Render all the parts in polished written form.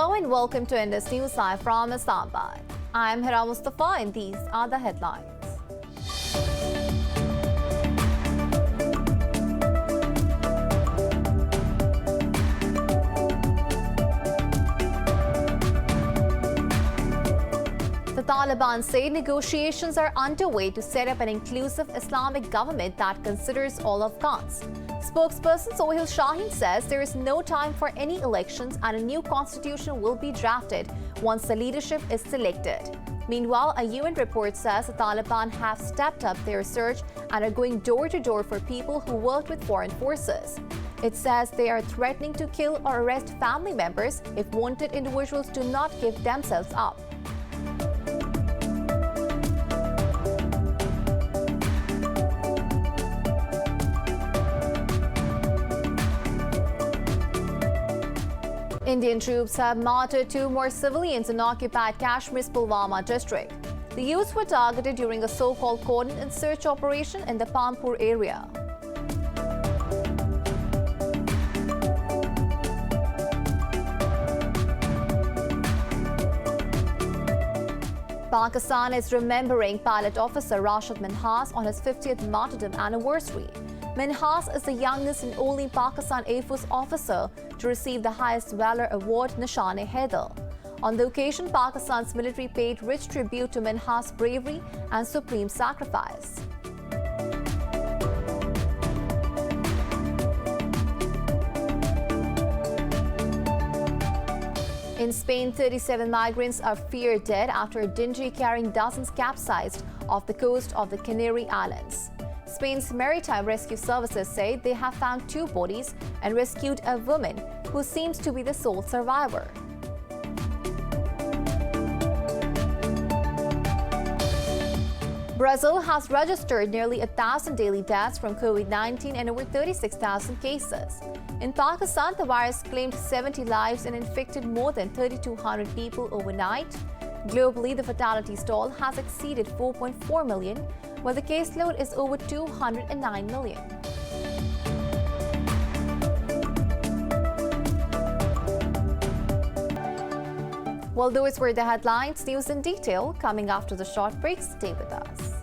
Hello and welcome to Indus News Live from Islamabad. I'm Hira Mustafa and these are the headlines. The Taliban say negotiations are underway to set up an inclusive Islamic government that considers all Afghans. Spokesperson Sohail Shaheen says there is no time for any elections and a new constitution will be drafted once the leadership is selected. Meanwhile, a UN report says the Taliban have stepped up their search and are going door to door for people who worked with foreign forces. It says they are threatening to kill or arrest family members if wanted individuals do not give themselves up. Indian troops have martyred 2 more civilians in occupied Kashmir's Pulwama district. The youths were targeted during a so-called cordon and search operation in the Pampur area. Pakistan is remembering pilot officer Rashid Minhas on his 50th martyrdom anniversary. Minhas is the youngest and only Pakistan Air Force officer to receive the highest valor award, Nishan-e-Haider. On the occasion, Pakistan's military paid rich tribute to Minhas' bravery and supreme sacrifice. In Spain, 37 migrants are feared dead after a dinghy carrying dozens capsized off the coast of the Canary Islands. Spain's Maritime Rescue Services say they have found 2 bodies and rescued a woman who seems to be the sole survivor. Brazil has registered nearly 1,000 daily deaths from COVID-19 and over 36,000 cases. In Pakistan, the virus claimed 70 lives and infected more than 3,200 people overnight. Globally, the fatality toll has exceeded 4.4 million, while the caseload is over 209 million. Well, those were the headlines. News in detail coming after the short break. Stay with us.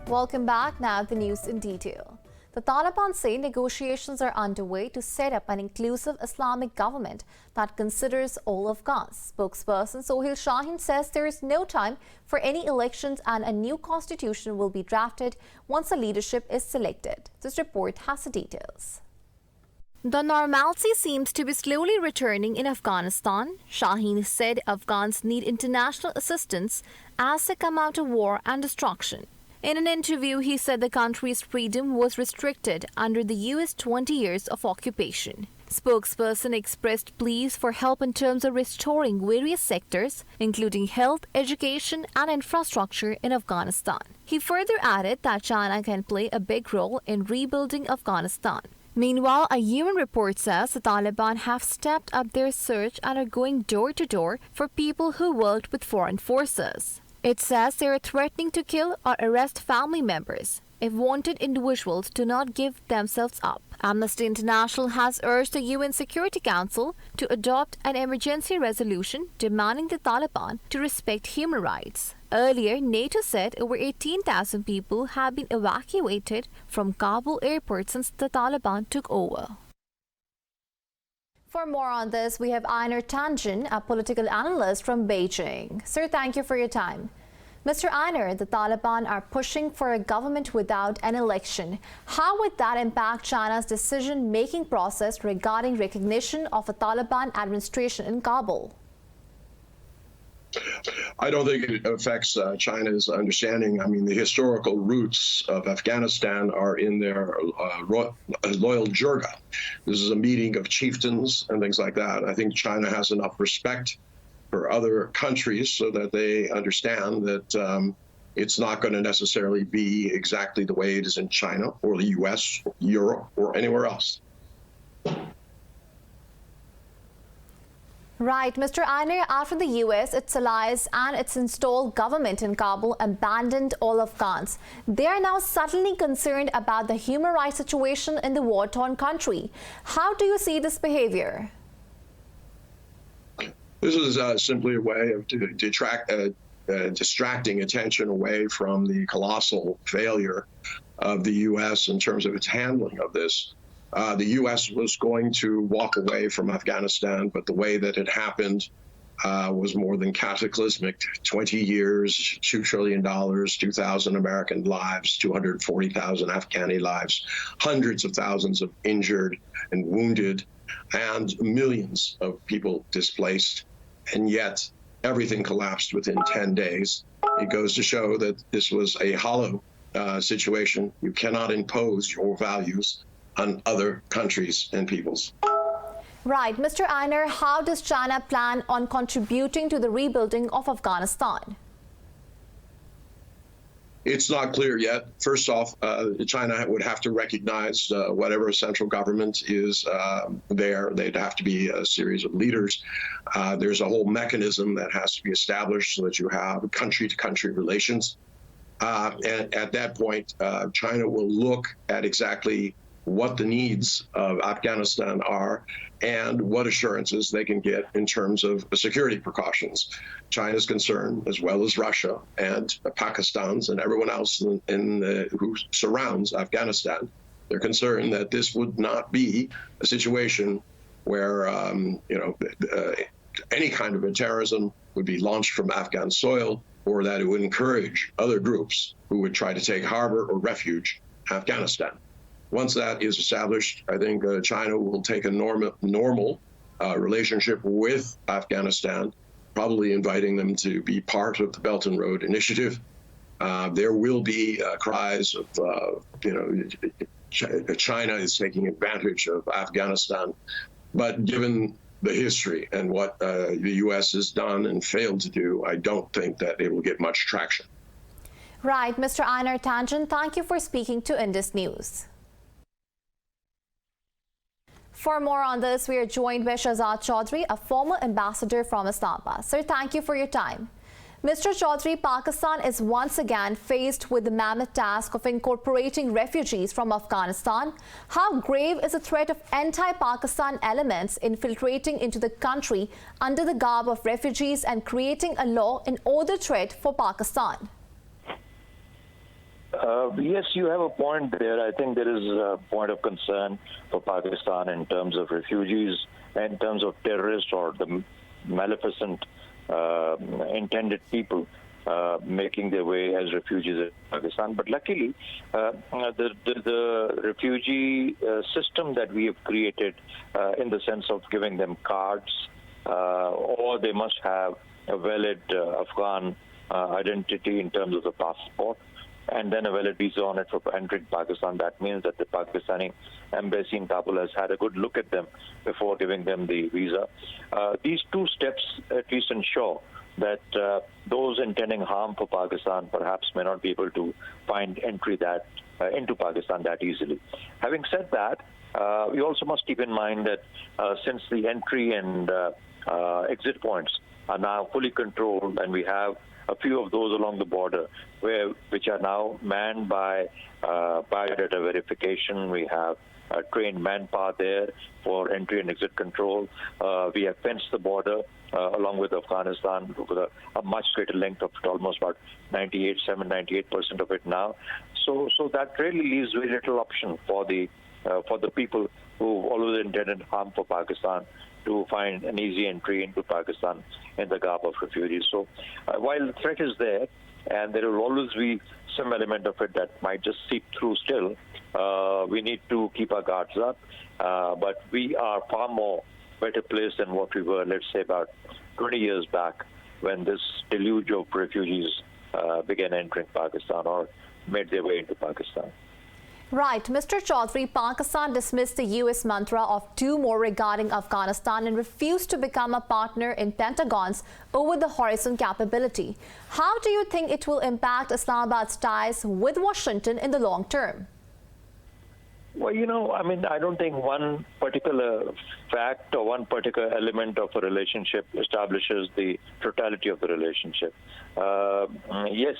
Welcome back. Now the news in detail. The Taliban say negotiations are underway to set up an inclusive Islamic government that considers all Afghans. Spokesperson Sohail Shaheen says there is no time for any elections and a new constitution will be drafted once the leadership is selected. This report has the details. The normalcy seems to be slowly returning in Afghanistan. Shaheen said Afghans need international assistance as they come out of war and destruction. In an interview, he said the country's freedom was restricted under the U.S. 20 years of occupation. Spokesperson expressed pleas for help in terms of restoring various sectors, including health, education, and infrastructure in Afghanistan. He further added that China can play a big role in rebuilding Afghanistan. Meanwhile, a UN report says the Taliban have stepped up their search and are going door to door for people who worked with foreign forces. It says they are threatening to kill or arrest family members if wanted individuals do not give themselves up. Amnesty International has urged the UN Security Council to adopt an emergency resolution demanding the Taliban to respect human rights. Earlier, NATO said over 18,000 people have been evacuated from Kabul airport since the Taliban took over. For more on this, we have Einar Tanjan, a political analyst from Beijing. Sir, thank you for your time. Mr. Einar, the Taliban are pushing for a government without an election. How would that impact China's decision-making process regarding recognition of a Taliban administration in Kabul? I don't think it affects China's understanding. I mean, the historical roots of Afghanistan are in their loyal jirga. This is a meeting of chieftains and things like that. I think China has enough respect for other countries so that they understand that it's not going to necessarily be exactly the way it is in China or the U.S., or Europe, or anywhere else. Right, Mr. Einer, after the US, its allies and its installed government in Kabul abandoned all Afghans, they are now suddenly concerned about the human rights situation in the war-torn country. How do you see this behavior? This is simply a way of distracting attention away from the colossal failure of the U.S. in terms of its handling of this. The U.S. was going to walk away from Afghanistan, but the way that it happened was more than cataclysmic. 20 years, $2 trillion, 2,000 American lives, 240,000 Afghani lives, hundreds of thousands of injured and wounded, and millions of people displaced. And yet everything collapsed within 10 days. It goes to show that this was a hollow situation. You cannot impose your values on other countries and peoples. Right. Mr. Einer, how does China plan on contributing to the rebuilding of Afghanistan? It's not clear yet. First off, China would have to recognize whatever central government is there. They'd have to be a series of leaders. There's a whole mechanism that has to be established so that you have country-to-country relations. And at that point, China will look at exactly what the needs of Afghanistan are and what assurances they can get in terms of security precautions. China's concerned, as well as Russia and Pakistan's and everyone else who surrounds Afghanistan, they're concerned that this would not be a situation where any kind of a terrorism would be launched from Afghan soil, or that it would encourage other groups who would try to take harbor or refuge in Afghanistan. Once that is established, I think China will take a normal relationship with Afghanistan, probably inviting them to be part of the Belt and Road Initiative. There will be cries of, China is taking advantage of Afghanistan. But given the history and what the U.S. has done and failed to do, I don't think that it will get much traction. Right. Mr. Einer Tangent, thank you for speaking to Indus News. For more on this, we are joined by Shahzad Chaudhry, a former ambassador from Islamabad. Sir, thank you for your time. Mr. Chaudhry, Pakistan is once again faced with the mammoth task of incorporating refugees from Afghanistan. How grave is the threat of anti-Pakistan elements infiltrating into the country under the garb of refugees and creating a law and order threat for Pakistan? Yes, you have a point there. I think there is a point of concern for Pakistan in terms of refugees, in terms of terrorists or the maleficent intended people making their way as refugees in Pakistan. But luckily, the refugee system that we have created in the sense of giving them cards, or they must have a valid Afghan identity in terms of the passport, and then a valid visa on it for entering Pakistan. That means that the Pakistani embassy in Kabul has had a good look at them before giving them the visa. These two steps at least ensure that those intending harm for Pakistan perhaps may not be able to find entry into Pakistan that easily. Having said that, we also must keep in mind that since the entry and exit points are now fully controlled, and we have a few of those along the border which are now manned by biodata verification. We have trained manpower there for entry and exit control. We have fenced the border along with Afghanistan with a much greater length of almost about 98% of it now. So that really leaves very little option for the people who always intended harm for Pakistan to find an easy entry into Pakistan in the garb of refugees. So while the threat is there, and there will always be some element of it that might just seep through still, we need to keep our guards up. But we are far more better placed than what we were, let's say, about 20 years back when this deluge of refugees began entering Pakistan or made their way into Pakistan. Right. Mr. Chaudhry, Pakistan dismissed the U.S. mantra of do more regarding Afghanistan and refused to become a partner in Pentagon's over-the-horizon capability. How do you think it will impact Islamabad's ties with Washington in the long term? Well, I don't think one particular fact or one particular element of a relationship establishes the totality of the relationship. Yes,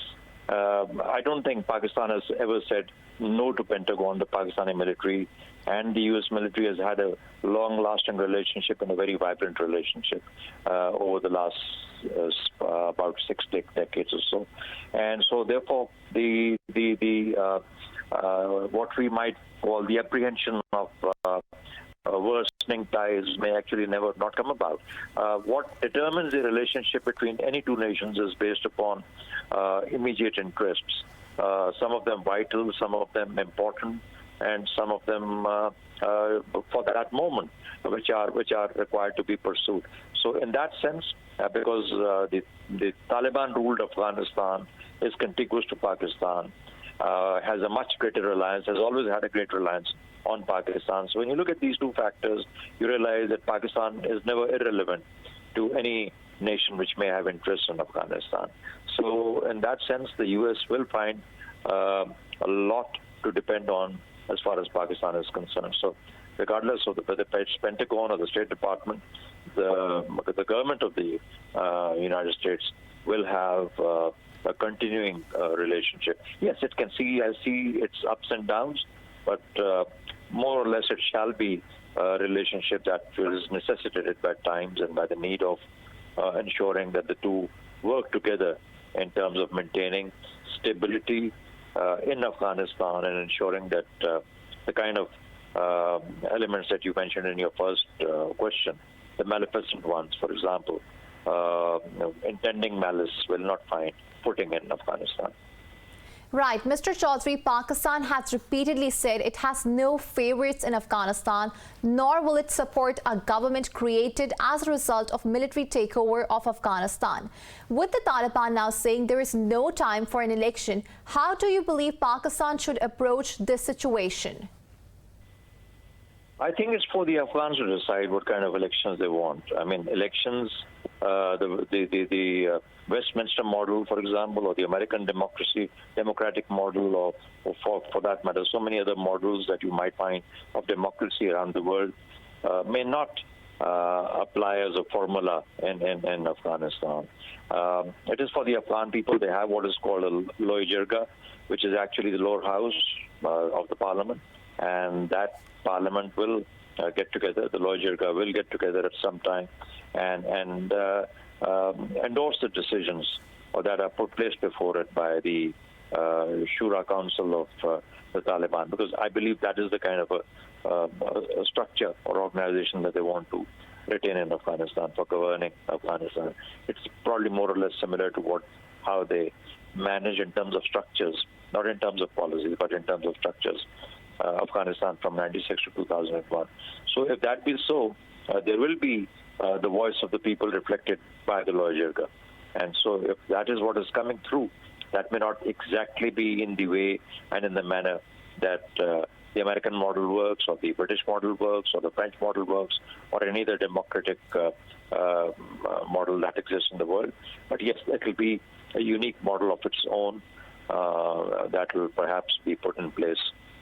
I don't think Pakistan has ever said no to Pentagon, the Pakistani military, and the U.S. military has had a long-lasting relationship and a very vibrant relationship over the last about 6 decades or so. And so, therefore, what we might call the apprehension of worsening ties may actually never not come about. What determines the relationship between any two nations is based upon immediate interests. Some of them vital, some of them important, and some of them for that moment, which are required to be pursued. So, in that sense, because the Taliban ruled Afghanistan is contiguous to Pakistan, has a much greater reliance, has always had a great reliance on Pakistan. So when you look at these two factors, you realize that Pakistan is never irrelevant to any nation which may have interest in Afghanistan. So in that sense, the U.S. will find a lot to depend on as far as Pakistan is concerned. So regardless of whether it's Pentagon or the State Department, the government of the United States will have a continuing relationship. Yes, it can see its ups and downs, but more or less it shall be a relationship that is necessitated by times and by the need of ensuring that the two work together in terms of maintaining stability in Afghanistan and ensuring that the kind of elements that you mentioned in your first question, the maleficent ones, for example, intending malice will not find footing in Afghanistan. Right. Mr. Chaudhary, Pakistan has repeatedly said it has no favorites in Afghanistan, nor will it support a government created as a result of military takeover of Afghanistan. With the Taliban now saying there is no time for an election, how do you believe Pakistan should approach this situation? I think it's for the Afghans to decide what kind of elections they want. I mean, elections, the Westminster model, for example, or the American democratic model, or for that matter, so many other models that you might find of democracy around the world may not apply as a formula in Afghanistan. It is for the Afghan people. They have what is called a Loy Jirga, which is actually the lower house of the parliament, and that parliament will get together. The Loy Jirga will get together at some time and endorse the decisions that are placed before it by the Shura Council of the Taliban, because I believe that is the kind of a structure or organization that they want to retain in Afghanistan for governing Afghanistan. It's probably more or less similar to how they manage in terms of structures, not in terms of policies, but in terms of structures, Afghanistan from 1996 to 2001. So if that be so, there will be the voice of the people reflected by the Loy Jirga. And so if that is what is coming through, that may not exactly be in the way and in the manner that the American model works, or the British model works, or the French model works, or any other democratic model that exists in the world. But yes, it will be a unique model of its own that will perhaps be put in place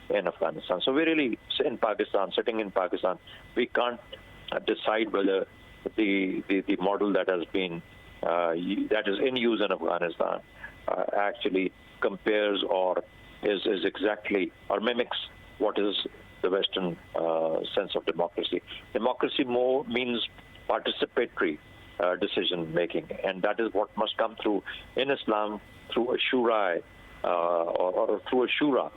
in Afghanistan. So we really, sitting in Pakistan, we can't decide whether the model that has been that is in use in Afghanistan actually compares or is exactly or mimics what is the Western sense of democracy. Democracy more means participatory decision making, and that is what must come through in Islam through a shura or through a shura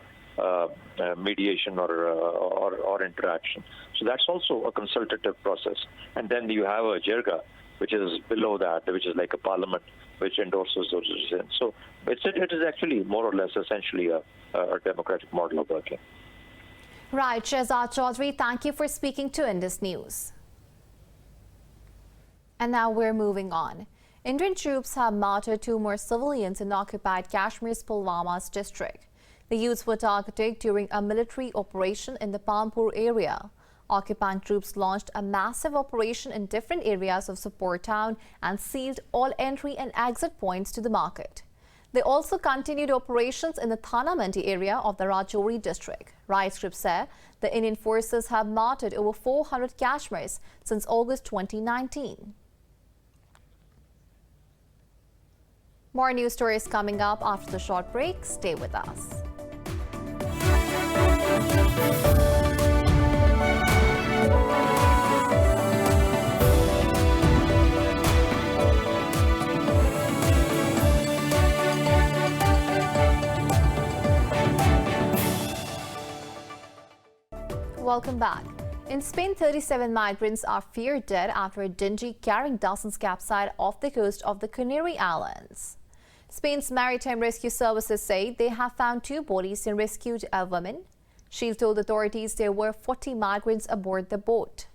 mediation or interaction. So that's also a consultative process. And then you have a jirga, which is below that, which is like a parliament, which endorses those decisions. So it is actually more or less essentially a democratic model of working. Right. Shehzad Chaudhary, thank you for speaking to Indus News. And now we're moving on. Indian troops have martyred 2 more civilians in occupied Kashmir's Pulwama's district. The youths were targeted during a military operation in the Pampur area. Occupying troops launched a massive operation in different areas of Sopore town and sealed all entry and exit points to the market. They also continued operations in the Thana Mandi area of the Rajouri district. Rights groups say the Indian forces have martyred over 400 Kashmiris since August 2019. More news stories coming up after the short break. Stay with us. Welcome back. In Spain, 37 migrants are feared dead after a dinghy carrying dozens capsized off the coast of the Canary Islands. Spain's Maritime Rescue Services say they have found 2 bodies and rescued a woman. She told authorities there were 40 migrants aboard the boat.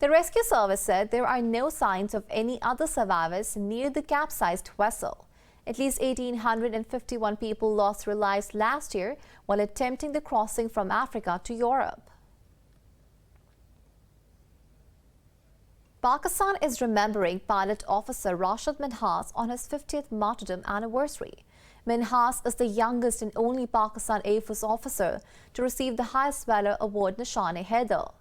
The rescue service said there are no signs of any other survivors near the capsized vessel. At least 1,851 people lost their lives last year while attempting the crossing from Africa to Europe. Pakistan is remembering pilot officer Rashid Minhas on his 50th martyrdom anniversary. Minhas is the youngest and only Pakistan Air Force officer to receive the highest valor award, Nishan-e-Haider.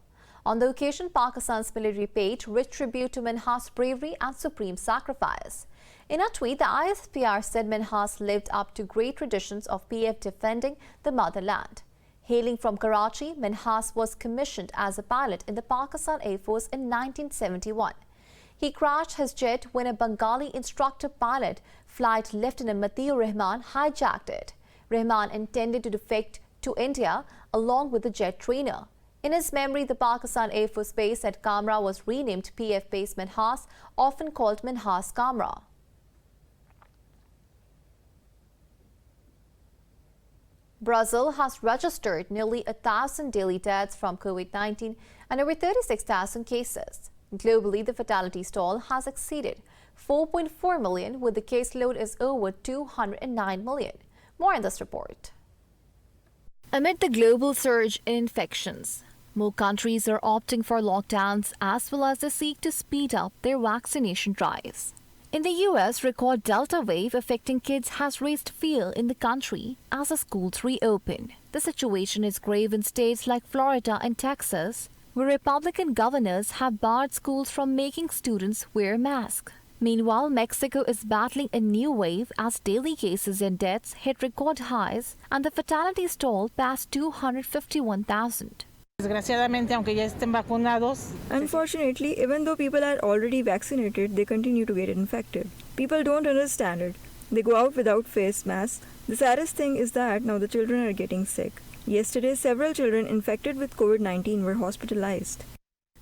On the occasion, Pakistan's military paid rich tribute to Minhas' bravery and supreme sacrifice. In a tweet, the ISPR said Minhas lived up to great traditions of PF defending the motherland. Hailing from Karachi, Minhas was commissioned as a pilot in the Pakistan Air Force in 1971. He crashed his jet when a Bengali instructor pilot, Flight Lieutenant Matiur Rahman, hijacked it. Rahman intended to defect to India along with the jet trainer. In his memory, the Pakistan Air Force base at Kamra was renamed PF Base Minhas, often called Minhas Kamra. Brazil has registered nearly 1,000 daily deaths from COVID-19 and over 36,000 cases. Globally, the fatality toll has exceeded 4.4 million, with the caseload is over 209 million. More in this report. Amid the global surge in infections, more countries are opting for lockdowns as well as they seek to speed up their vaccination drives. In the U.S., record Delta wave affecting kids has raised fear in the country as the schools reopen. The situation is grave in states like Florida and Texas, where Republican governors have barred schools from making students wear masks. Meanwhile, Mexico is battling a new wave as daily cases and deaths hit record highs and the fatality toll passed 251,000. Unfortunately, even though people are already vaccinated, they continue to get infected. People don't understand it. They go out without face masks. The saddest thing is that now the children are getting sick. Yesterday, several children infected with COVID-19 were hospitalized.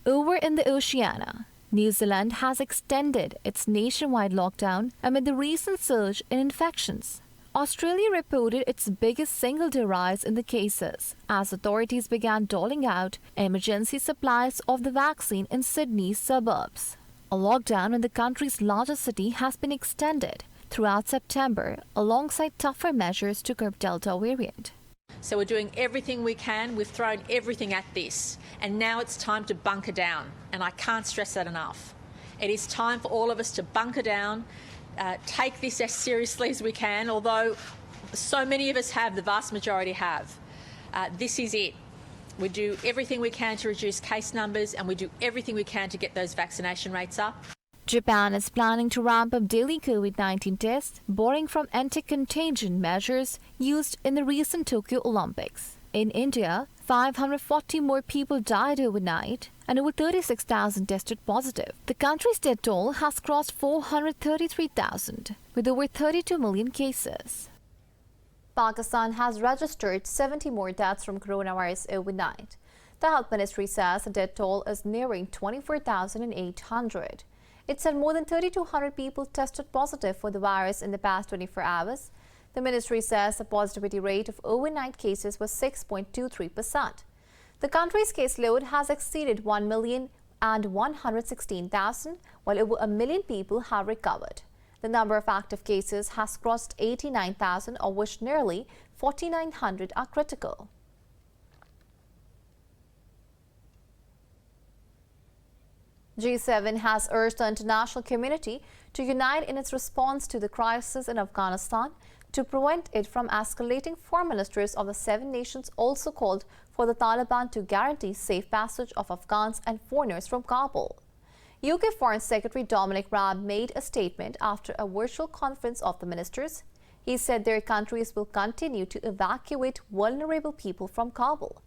Over in the Oceania, New Zealand has extended its nationwide lockdown amid the recent surge in infections. Australia reported its biggest single-day rise in the cases as authorities began doling out emergency supplies of the vaccine in Sydney's suburbs. A lockdown in the country's largest city has been extended throughout September alongside tougher measures to curb Delta variant. So we're doing everything we can. We've thrown everything at this. And now it's time to bunker down. And I can't stress that enough. It is time for all of us to bunker down. Take this as seriously as we can, although so many of us have, the vast majority have. This is it. We do everything we can to reduce case numbers and we do everything we can to get those vaccination rates up. Japan is planning to ramp up daily COVID-19 tests, borrowing from anti-contagion measures used in the recent Tokyo Olympics. In India, 540 more people died overnight and over 36,000 tested positive. The country's death toll has crossed 433,000, with over 32 million cases. Pakistan has registered 70 more deaths from coronavirus overnight. The Health Ministry says the death toll is nearing 24,800. It said more than 3,200 people tested positive for the virus in the past 24 hours. The ministry says the positivity rate of overnight cases was 6.23%. The country's caseload has exceeded 1,116,000, while over 1 million people have recovered. The number of active cases has crossed 89,000, of which nearly 4,900 are critical. G7 has urged the international community to unite in its response to the crisis in Afghanistan. To prevent it from escalating, 4 ministers of the 7 nations also called for the Taliban to guarantee safe passage of Afghans and foreigners from Kabul. UK Foreign Secretary Dominic Raab made a statement after a virtual conference of the ministers. He said their countries will continue to evacuate vulnerable people from Kabul.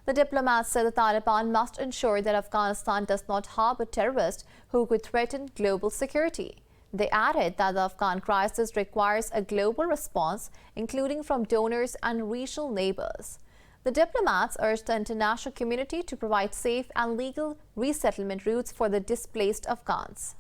The diplomat said the Taliban must ensure that Afghanistan does not harbor terrorists who could threaten global security. They added that the Afghan crisis requires a global response, including from donors and regional neighbors. The diplomats urged the international community to provide safe and legal resettlement routes for the displaced Afghans.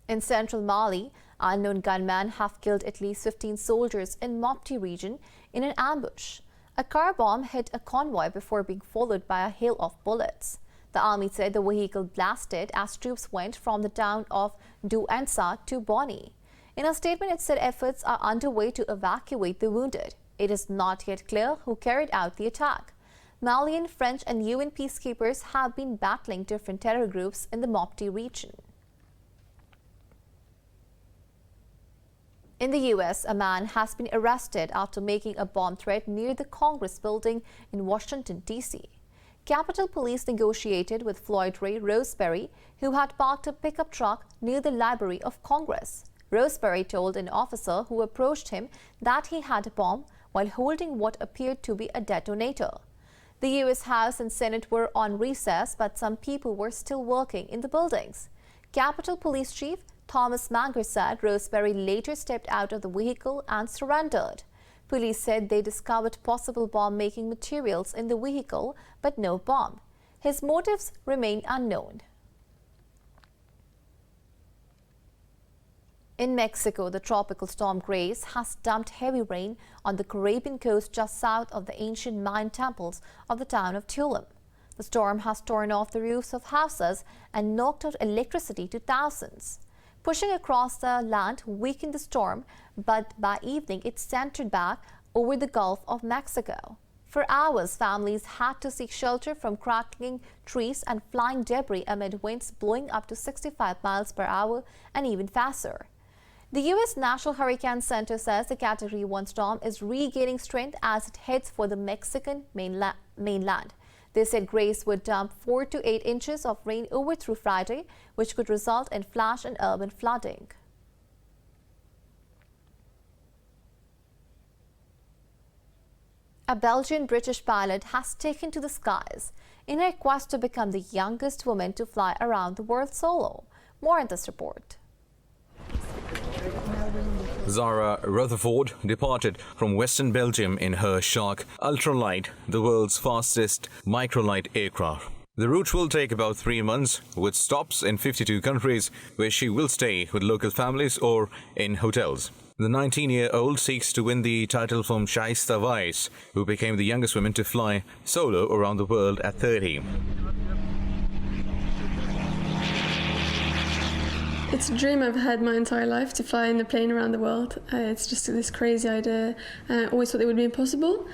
In central Mali, unknown gunmen have killed at least 15 soldiers in Mopti region in an ambush. A car bomb hit a convoy before being followed by a hail of bullets. The army said the vehicle blasted as troops went from the town of Douentza to Boni. In a statement, it said efforts are underway to evacuate the wounded. It is not yet clear who carried out the attack. Malian, French and UN peacekeepers have been battling different terror groups in the Mopti region. In the U.S., a man has been arrested after making a bomb threat near the Congress building in Washington, D.C. Capitol Police negotiated with Floyd Ray Roseberry, who had parked a pickup truck near the Library of Congress. Roseberry told an officer who approached him that he had a bomb while holding what appeared to be a detonator. The U.S. House and Senate were on recess, but some people were still working in the buildings. Capitol Police Chief Thomas Manger said Roseberry later stepped out of the vehicle and surrendered. Police said they discovered possible bomb-making materials in the vehicle, but no bomb. His motives remain unknown. In Mexico, the tropical storm Grace has dumped heavy rain on the Caribbean coast just south of the ancient Mayan temples of the town of Tulum. The storm has torn off the roofs of houses and knocked out electricity to thousands. Pushing across the land weakened the storm, but by evening it centered back over the Gulf of Mexico. For hours, families had to seek shelter from crackling trees and flying debris amid winds blowing up to 65 miles per hour and even faster. The U.S. National Hurricane Center says the Category 1 storm is regaining strength as it heads for the Mexican mainland. They said Grace would dump 4 to 8 inches of rain over through Friday, which could result in flash and urban flooding. A Belgian-British pilot has taken to the skies in her quest to become the youngest woman to fly around the world solo. More in this report. Zara Rutherford departed from Western Belgium in her Shark Ultralight, the world's fastest microlight aircraft. The route will take about 3 months, with stops in 52 countries, where she will stay with local families or in hotels. The 19-year-old seeks to win the title from Shaista Weiss, who became the youngest woman to fly solo around the world at 30. It's a dream I've had my entire life, to fly in a plane around the world. It's just this crazy idea. I always thought it would be impossible.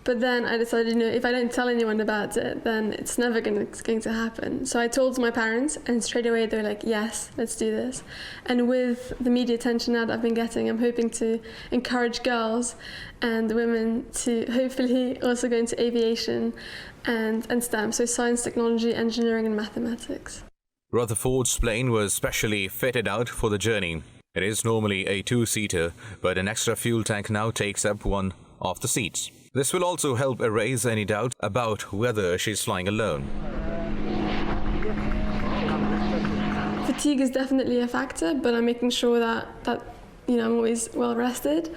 But then I decided, if I don't tell anyone about it, then it's never going to happen. So I told my parents, and straight away they were like, yes, let's do this. And with the media attention now that I've been getting, I'm hoping to encourage girls and women to hopefully also go into aviation and STEM, so science, technology, engineering and mathematics. Rutherford's plane was specially fitted out for the journey. It is normally a 2-seater, but an extra fuel tank now takes up one of the seats. This will also help erase any doubt about whether she's flying alone. Fatigue is definitely a factor, but I'm making sure that I'm always well rested.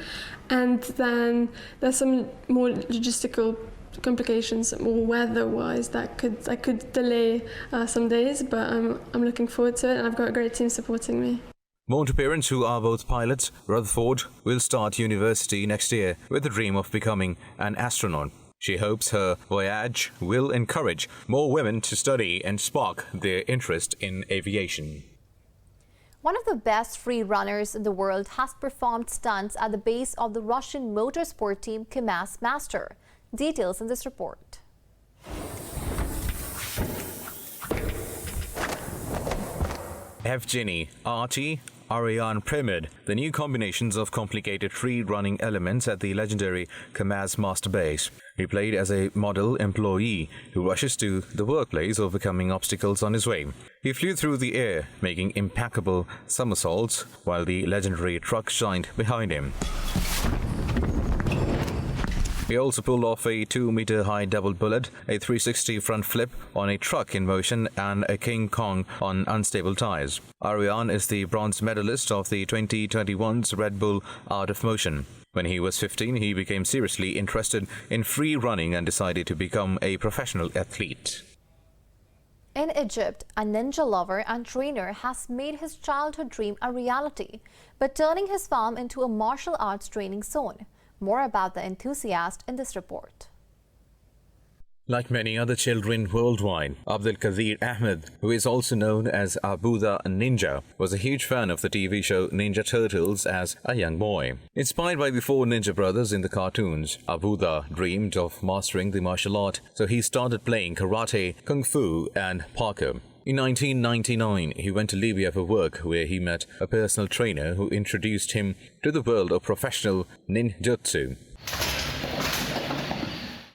And then there's some more logistical complications, more weather-wise, that could delay some days, but I'm looking forward to it, and I've got a great team supporting me. Born to parents who are both pilots, Rutherford will start university next year with the dream of becoming an astronaut. She hopes her voyage will encourage more women to study and spark their interest in aviation. One of the best free runners in the world has performed stunts at the base of the Russian motorsport team KAMAZ-MASTER. Details in this report. Evgeny Ariane premiered the new combinations of complicated free-running elements at the legendary KAMAZ-MASTER base. He played as a model employee who rushes to the workplace, overcoming obstacles on his way. He flew through the air, making impeccable somersaults, while the legendary truck shined behind him. He also pulled off a 2-meter-high double bullet, a 360 front flip on a truck in motion, and a King Kong on unstable tires. Ariane is the bronze medalist of the 2021's Red Bull Art of Motion. When he was 15, he became seriously interested in free running and decided to become a professional athlete. In Egypt, a ninja lover and trainer has made his childhood dream a reality by turning his farm into a martial arts training zone. More about the enthusiast in this report. Like many other children worldwide, Abdul Qadir Ahmed, who is also known as Abuda Ninja, was a huge fan of the TV show Ninja Turtles as a young boy. Inspired by the 4 ninja brothers in the cartoons, Abuda dreamed of mastering the martial art, so he started playing karate, kung fu, and parkour. In 1999, he went to Libya for work, where he met a personal trainer who introduced him to the world of professional ninjutsu.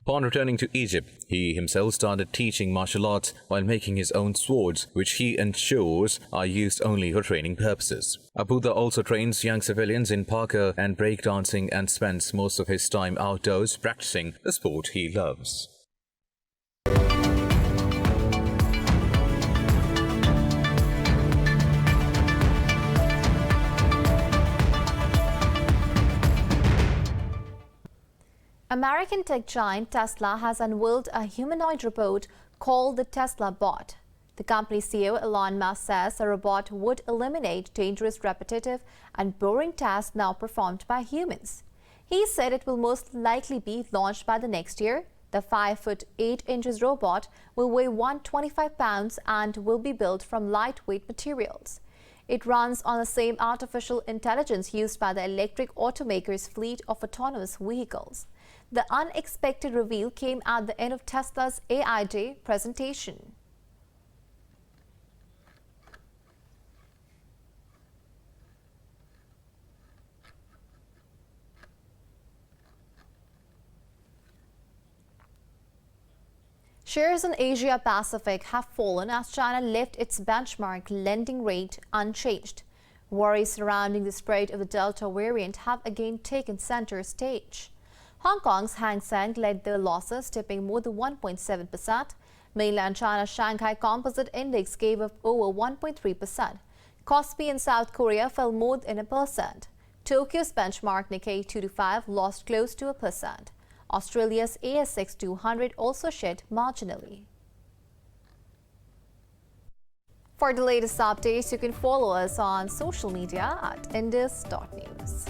Upon returning to Egypt, he himself started teaching martial arts while making his own swords, which he ensures are used only for training purposes. Abuda also trains young civilians in parkour and breakdancing and spends most of his time outdoors practicing the sport he loves. American tech giant Tesla has unveiled a humanoid robot called the Tesla Bot. The company CEO Elon Musk says the robot would eliminate dangerous, repetitive, and boring tasks now performed by humans. He said it will most likely be launched by the next year. The 5'8" robot will weigh 125 pounds and will be built from lightweight materials. It runs on the same artificial intelligence used by the electric automaker's fleet of autonomous vehicles. The unexpected reveal came at the end of Tesla's AI Day presentation. Shares in Asia Pacific have fallen as China left its benchmark lending rate unchanged. Worries surrounding the spread of the Delta variant have again taken center stage. Hong Kong's Hang Seng led the losses, tipping more than 1.7%. Mainland China's Shanghai Composite Index gave up over 1.3%. Kospi in South Korea fell more than 1%. Tokyo's benchmark Nikkei 225 lost close to 1%. Australia's ASX 200 also shed marginally. For the latest updates, you can follow us on social media at indus.news.